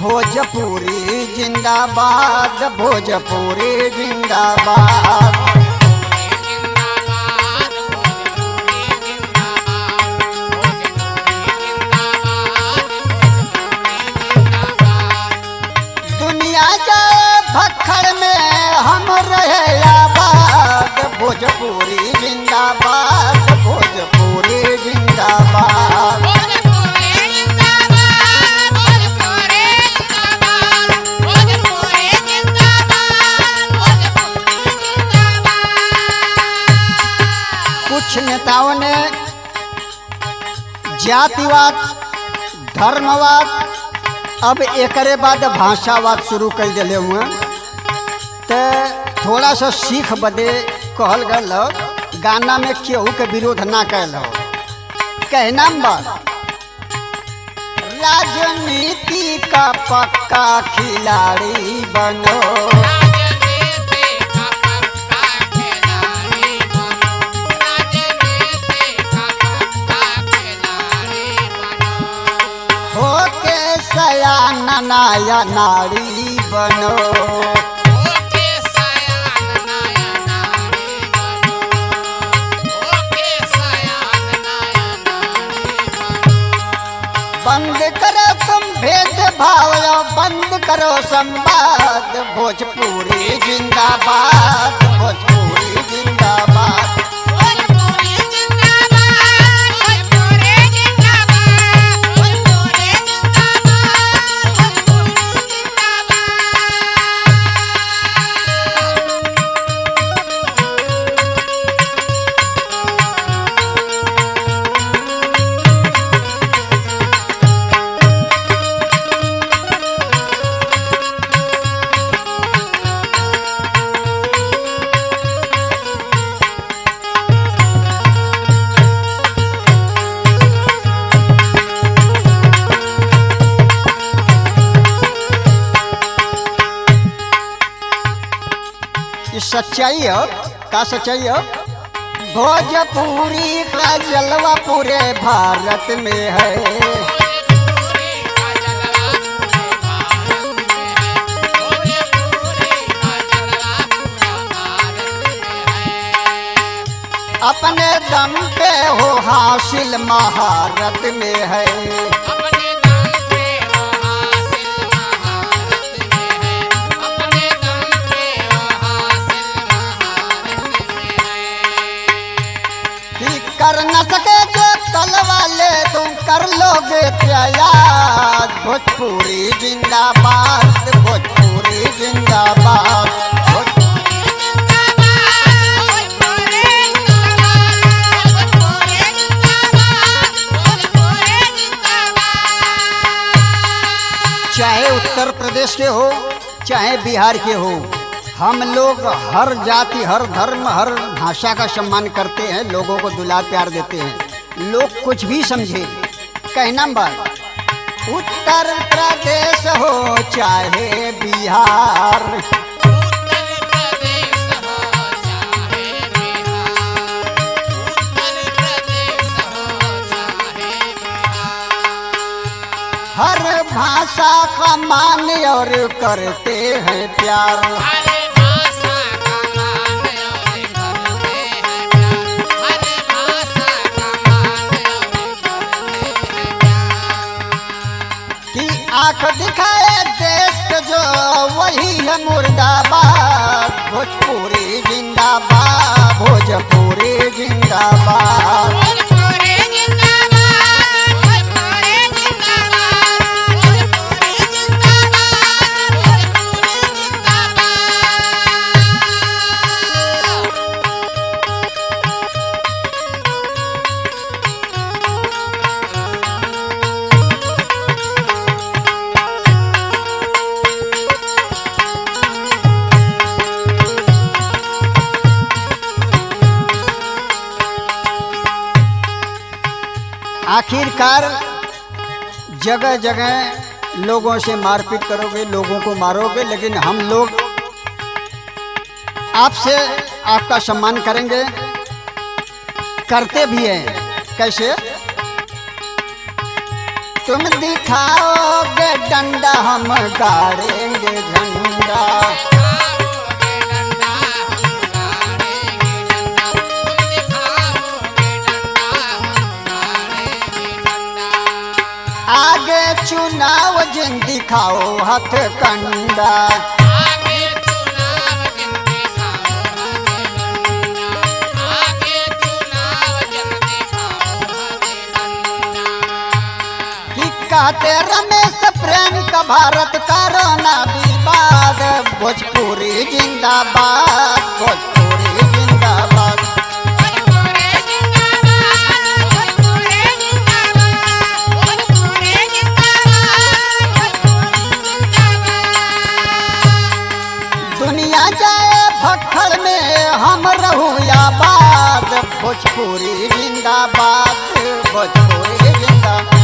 भोजपुरी जिंदाबाद, भोजपुरी जिंदाबाद। दुनिया के भक्खड़ में हम रहे आबाद, भोजपुरी जिंदाबाद, भोजपुरी जिंदाबाद। कुछ नेताओं ने जातिवाद, धर्मवाद, अब एकरे बाद भाषावाद शुरू कर दिले हुए। तो थोड़ा सा सीख बदे कहल गल गाना में केहू के विरोध ना कैल हो। कहना राजनीति का पक्का खिलाड़ी बनो, सयाना नाया नारी बनो। बंद करो तुम भेदभाव, बंद करो संवाद, भोजपुरी जिंदाबाद, भोजपुरी जिंदाबाद। सच्चाई है का सच्चाई है। भोजपुरी का जलवा पूरे भारत में है, अपने दम पे हो हासिल महारत में है। कर न सके जो कल वाले तुम कर लोगे त्याग, भोजपुरी जिंदाबाद, भोजपुरी जिंदाबाद, भोजपुरी जिंदाबाद, भोजपुरी जिंदाबाद, भोजपुरी जिंदाबाद, भोजपुरी जिंदाबाद। चाहे उत्तर प्रदेश के हो चाहे बिहार के हो, हम लोग हर जाति, हर धर्म, हर भाषा का सम्मान करते हैं, लोगों को दुलार प्यार देते हैं। लोग कुछ भी समझे। कहना बात उत्तर प्रदेश हो चाहे बिहार, उत्तर प्रदेश हो चाहे बिहार, उत्तर प्रदेश हो चाहे बिहार। हर भाषा का मान और करते हैं प्यार, आँख दिखाए देश के जो वही है मुर्दाबाद, भोजपुरी जिंदाबाद, भोजपुरी जिंदाबाद, भोजपुरी जिंदाबाद, भोजपुरी जिंदाबाद, भोजपुरी जिंदाबाद, भोजपुरी जिंदाबाद। आखिरकार जगह जगह लोगों से मारपीट करोगे, लोगों को मारोगे, लेकिन हम लोग आपसे आपका सम्मान करेंगे, करते भी हैं। कैसे? तुम दिखाओगे डंडा हम गाड़ेंगे झंडा। आगे चुनाव जिन दिखाओ हथकंडा। कहते रमेश प्रेम का भारत करोना विवाद। भोजपुरी जिंदाबाद, भोजपुरी जिंदाबाद। दुनिया जाए भक्खड़ में हम रहूं आबाद। भोजपुरी जिंदाबाद, भोजपुरी जिंदाबाद।